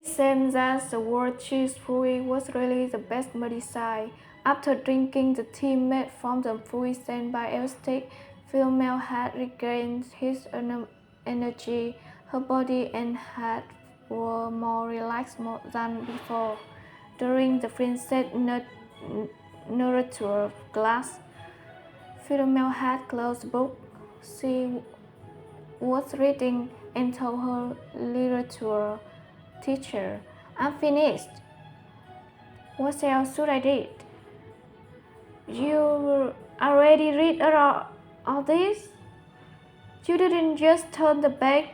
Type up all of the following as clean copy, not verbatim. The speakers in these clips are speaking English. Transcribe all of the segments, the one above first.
It seemed that the word cheese-free was really the best medicine. After drinking the tea made from the fruit sent by Elstic, Philomel had regained his energy. Her body and head were more relaxed than before. During the princess nurture class, Philomel had closed the book she was reading and told her literature teacher, "I'm finished. What else should I read?" "You already read all this? You didn't just turn the page."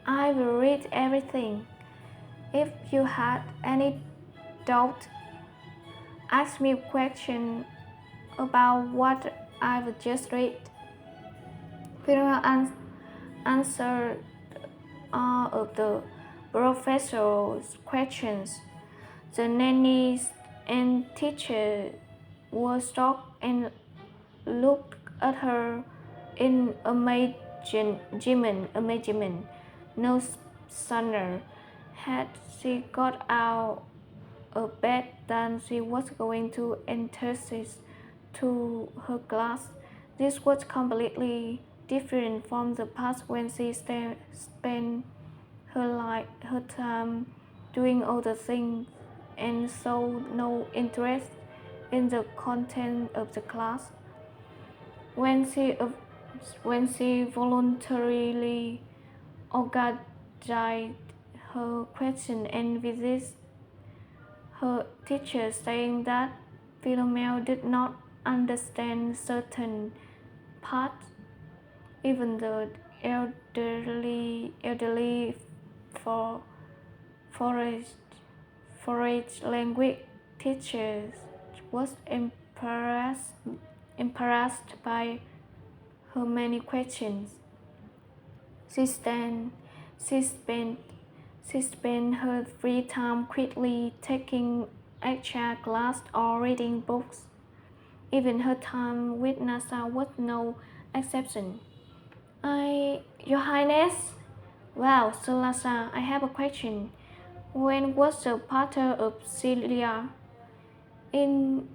"I will read everything. If you had any doubt, ask me a question about what I've just read." Peter answered all of the professor's questions. The nannies and teacher were shocked and looked at her in amazement. No sooner had she got out of bed than she was going to enter to her class. This was completely different from the past when she spent her time doing other things and showed no interest in the content of the class. When she voluntarily organized her question and visits, her teacher saying that Philomel did not understand certain parts, even the elderly for forest forage language teacher was embarrassed by her many questions. She spent she spent she spent her free time quickly taking extra class or reading books. Even her time with NASA was no exception. Your Highness. Well, Salazar, I have a question. When was the Pater of Syria? In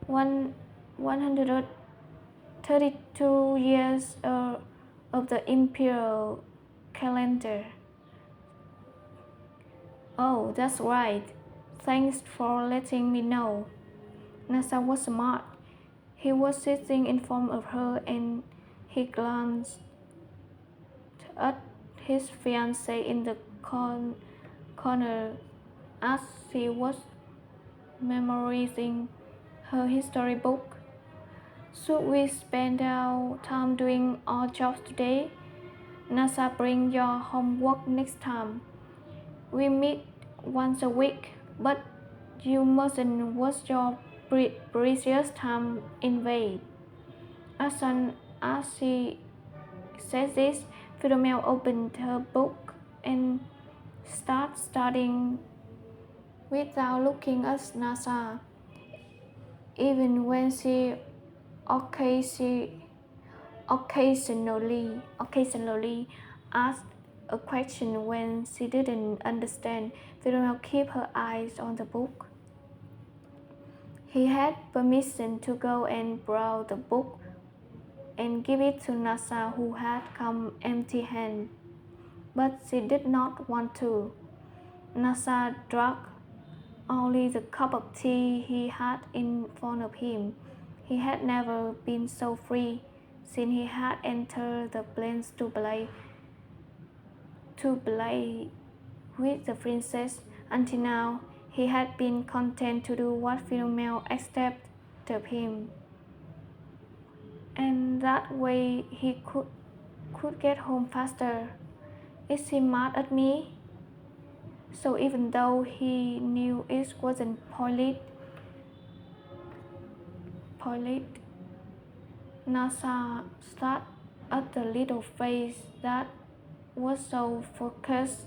132 years of the imperial calendar. Oh, that's right. Thanks for letting me know. Nasa was smart. He was sitting in front of her and he glanced at his fiancée in the corner as she was memorizing her history book. Should we spend our time doing our jobs today? NASA, bring your homework next time. We meet once a week, but you mustn't waste your precious time in vain. As soon as she said this, Philomel opened her book and started studying without looking at NASA. Even when she occasionally asked a question when she didn't understand, Philomel kept her eyes on the book. He had permission to go and borrow the book and give it to Nasa, who had come empty-handed, but she did not want to. Nasa drank only the cup of tea he had in front of him. He had never been so free since he had entered the plains to play with the princess. Until now, he had been content to do what Philomel expected of him, and that way he could get home faster. Is he mad at me? So even though he knew it wasn't polite, Nasa stared at the little face that was so focused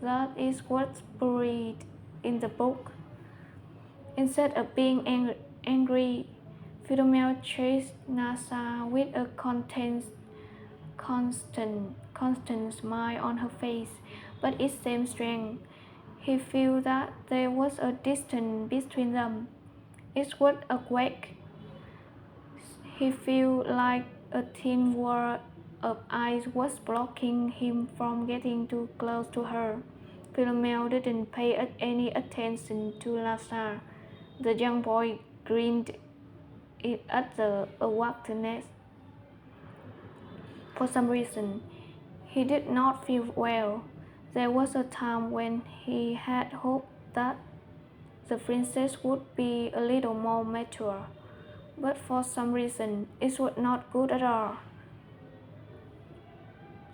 that it was buried in the book. Instead of being angry, Philomel chased Nasa with a constant smile on her face. but it seemed strange. He felt that there was a distance between them. It was a quake. He felt like a thin wall of ice was blocking him from getting too close to her. Philomel didn't pay any attention to Lazar. The young boy grinned at the awakeness. For some reason, he did not feel well. There was a time when he had hoped that the princess would be a little more mature, but for some reason it was not good at all.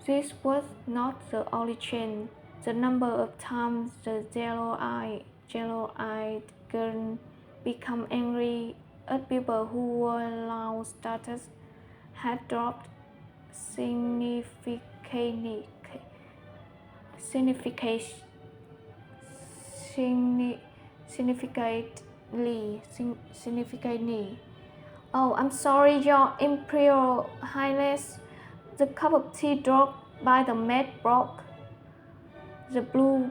This was not the only change. The number of times the yellow-eyed girl became angry at people who were low status had dropped significantly. significantly, significantly. Oh, I'm sorry, Your Imperial Highness. The cup of tea dropped by the maid broke. The blue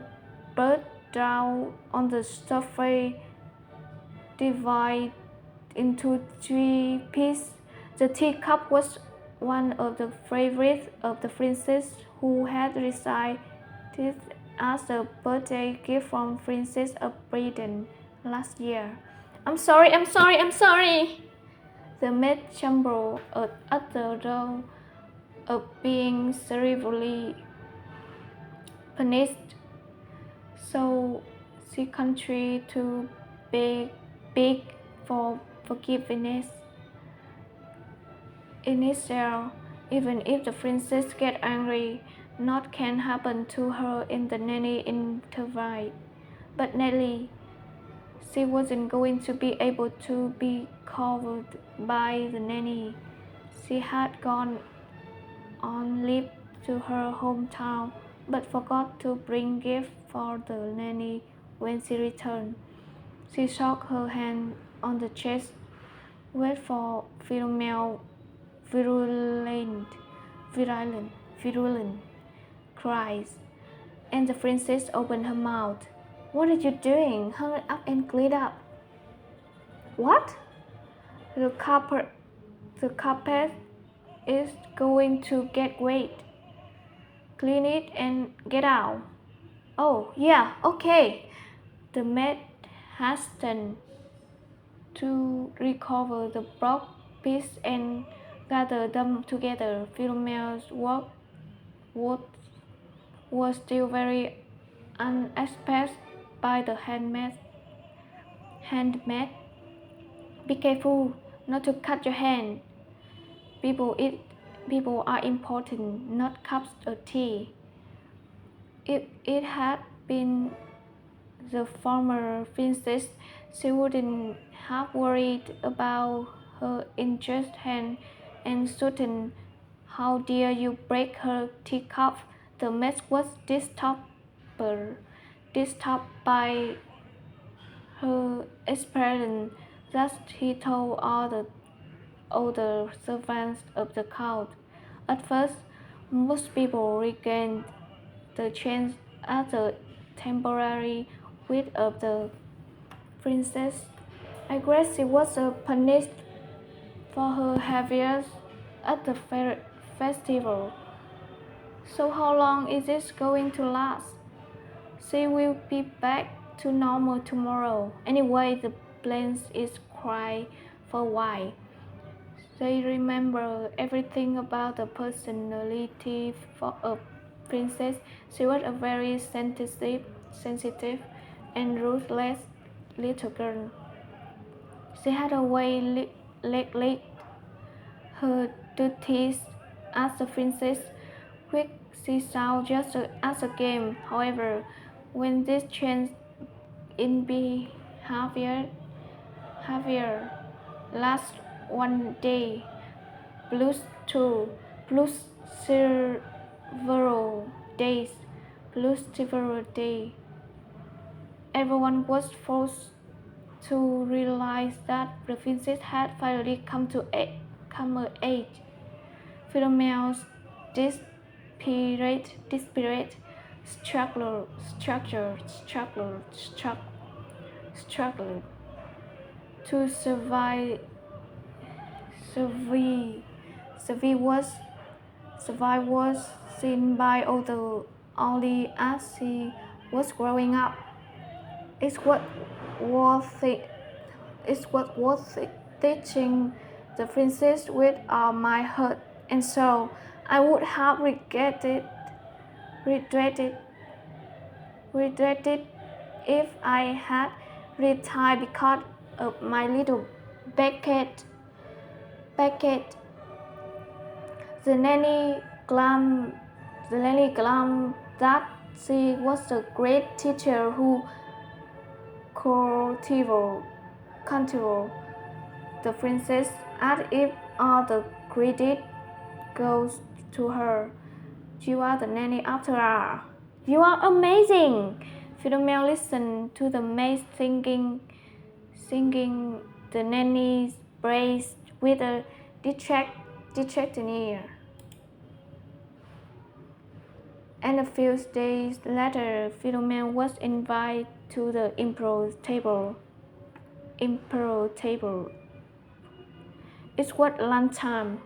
bird down on the surface divided into 3 pieces. The teacup was one of the favorites of the princess, who had received it as a birthday gift from Princess of Britain last year. I'm sorry, I'm sorry, I'm sorry. The maid trembled at the thought of being severely punished, so she continued to beg for forgiveness. In Israel, even if the princess gets angry, naught can happen to her in the nanny interval. But Nellie, she wasn't going to be able to be covered by the nanny. She had gone on leave to her hometown, but forgot to bring gifts for the nanny when she returned. She shook her hand on the chest, wait for Philomel virulent cries, and the princess opened her mouth. What are you doing? Hurry up and clean up. What? The carpet, the carpet is going to get wet. Clean it and get out. Oh, yeah, okay. The maid hastened to recover the broken pieces and gather them together. Philomel's work was still very unexpected by the handmaid. Be careful not to cut your hand. People are important, not cups of tea. If it had been the former princess, she wouldn't have worried about her injured hand and shouldn't. How dare you break her teacup? The maid was disturbed by her expression. Thus he told all the older servants of the court. At first, most people regained the chance as the temporary wit of the princess. I guess she was punished for her behavior at the festival. So how long is this going to last? She will be back to normal tomorrow. Anyway, the plan is quiet for a while. They remember everything about the personality of a princess. She was a very sensitive and ruthless little girl. She had a way neglected her duties as a princess, which she saw just as a game. However, when this change in behavior last one day, plus 2, plus several days, everyone was forced to realize that the princess had finally come of age. Philomel's desperate struggled, struggled, struggled, struggled to survive, survive was, survive was seen by others only as he was growing up. It's what worth it. It's what worth it. Teaching the princess with all my heart and soul. I would have regretted, regretted if I had retired because of my little Beckett. Beckett, the nanny claimed, that she was a great teacher who cultivated the princess as if all the credit goes to her. You are the nanny after all. You are amazing! Philomel listened to the maid singing the nanny's praise with a detracted ear. And a few days later, Philomel was invited to the impro table. It was lunchtime.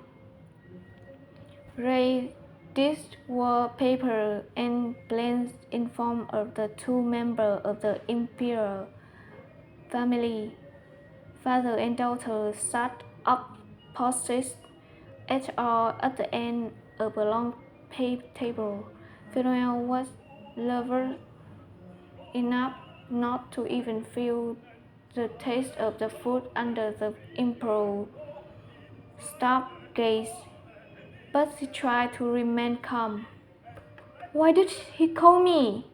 Ray dished were paper and plates in form of the two members of the imperial family. Father and daughter sat opposite each other at the end of a long table. Philomel was lover enough not to even feel the taste of the food under the imperial staff gaze, but she tried to remain calm. Why did he call me?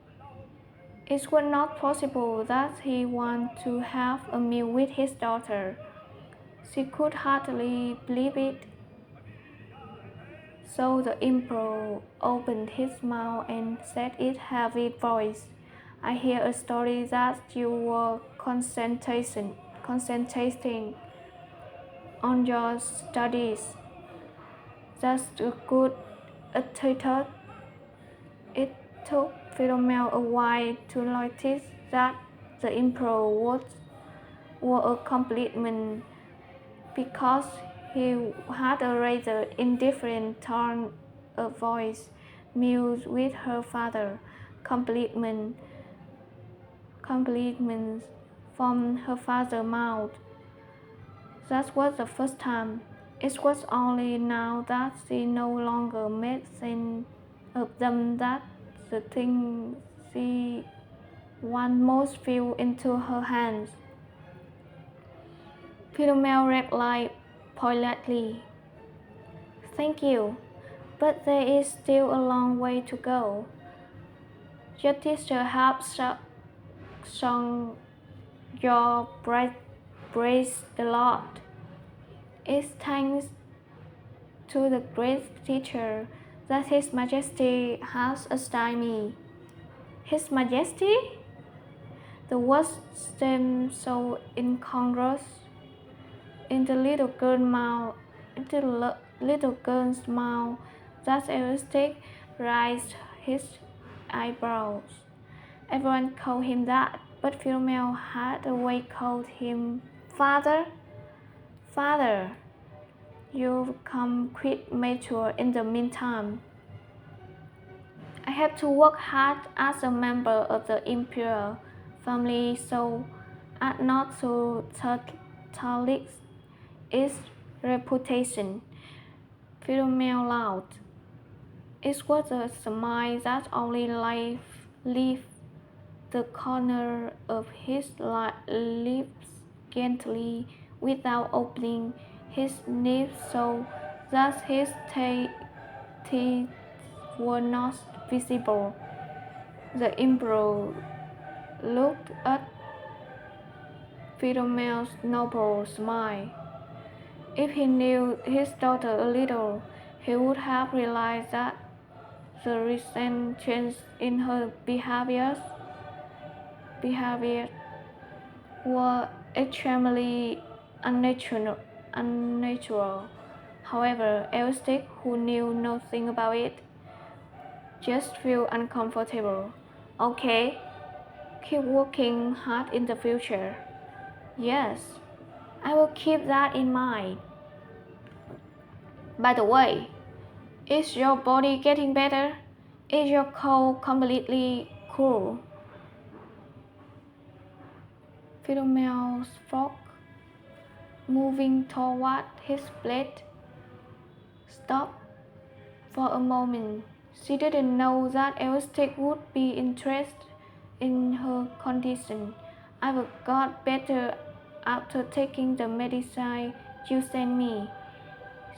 It was not possible that he wanted to have a meal with his daughter. She could hardly believe it. So the emperor opened his mouth and said in a heavy voice, I hear a story that you were concentrating on your studies. That's a good attitude. It took Philomel a while to notice that the emperor was a compliment because he had a rather indifferent tone of voice, mused with her father. Compliments from her father's mouth. That was the first time. It was only now that she no longer made sense of them that the thing she wanted most fell into her hands. Philomel replied politely, Thank you, but there is still a long way to go. Your teacher has sung your praise a lot. It's thanks to the great teacher that His Majesty has assigned me. His Majesty? The words seemed so incongruous. In the little girl's mouth that Eustace raised his eyebrows. Everyone called him that, but Philomel had always called him Father. Father, you've become quite mature in the meantime. I have to work hard as a member of the imperial family so as not to tarnish its reputation. Philomel laughed. It was a smile that only left the corner of his lips gently without opening his lips so that his teeth were not visible. The emperor looked at Philomel's noble smile. If he knew his daughter a little, he would have realized that the recent change in her behavior were extremely unnatural. However, Eustace, who knew nothing about it, just feel uncomfortable. Okay, keep working hard in the future. Yes, I will keep that in mind. By the way, is your body getting better? Is your cold completely cool? Philomel's frog, moving toward his plate, stopped for a moment. She didn't know that Elastic would be interested in her condition. I got better after taking the medicine you sent me.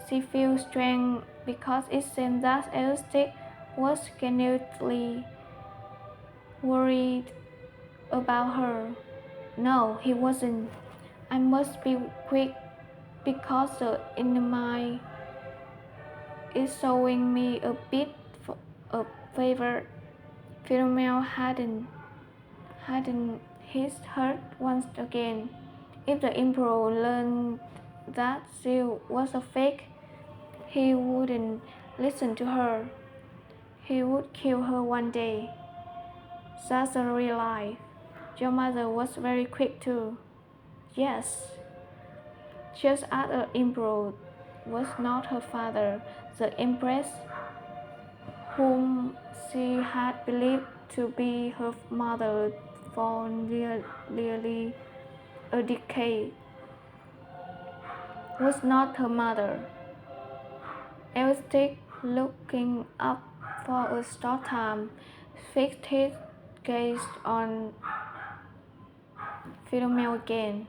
She feels strange because it seemed that Elastic was genuinely worried about her. No, he wasn't. I must be quick because the enemy is showing me a bit of favor. Philomel hadn't his hurt once again. If the emperor learned that she was a fake, he wouldn't listen to her. He would kill her one day. That's a real life. Your mother was very quick too. Yes, just as the emperor was not her father, the empress, whom she had believed to be her mother for nearly a decade, was not her mother. Elstic, looking up for a short time, fixed his gaze on Philomel again.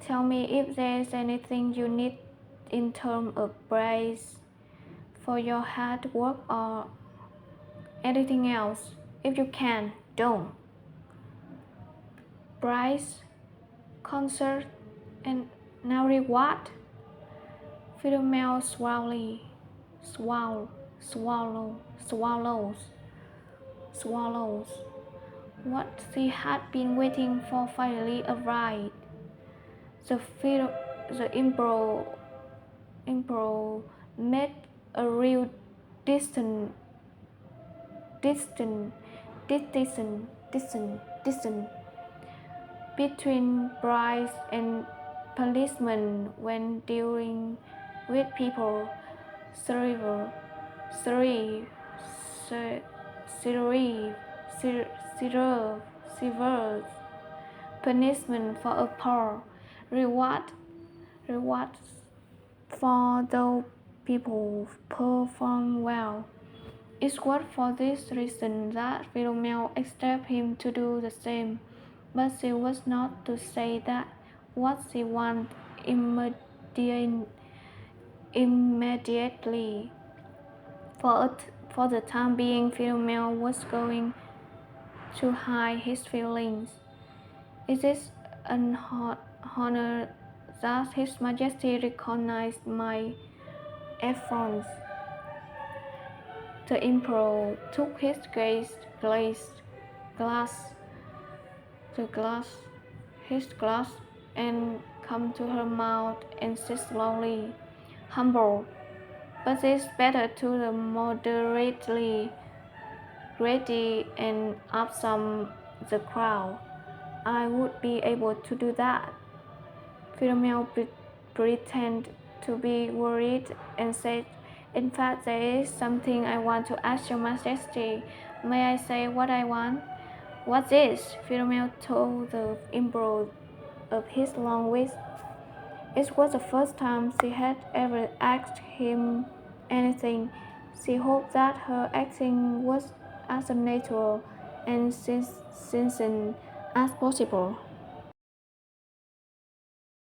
Tell me if there's anything you need in terms of praise for your hard work or anything else. If you can, don't. Prize, concert, and now reward. Philomel swallows. What she had been waiting for finally arrived. The, the emperor made a real distant, distant, distant between brides and policemen when dealing with people. Serve, serve, serve, serve, punishment for a poor, reward, reward for those people perform well. It was for this reason that Philomel expected him to do the same, but she was not to say that what she wanted immediately. For the time being, Philomel was going to hide his feelings. It is an honor that His Majesty recognized my efforts. The emperor took his his glass, and come to her mouth and said slowly, humble, but it's better to the moderately greedy and absent the crowd. I would be able to do that. Philomel pretended to be worried and said, in fact, there is something I want to ask your majesty. May I say what I want? What's this? Philomel told the emperor of his long wish. It was the first time she had ever asked him anything. She hoped that her acting was as natural and sincere as possible.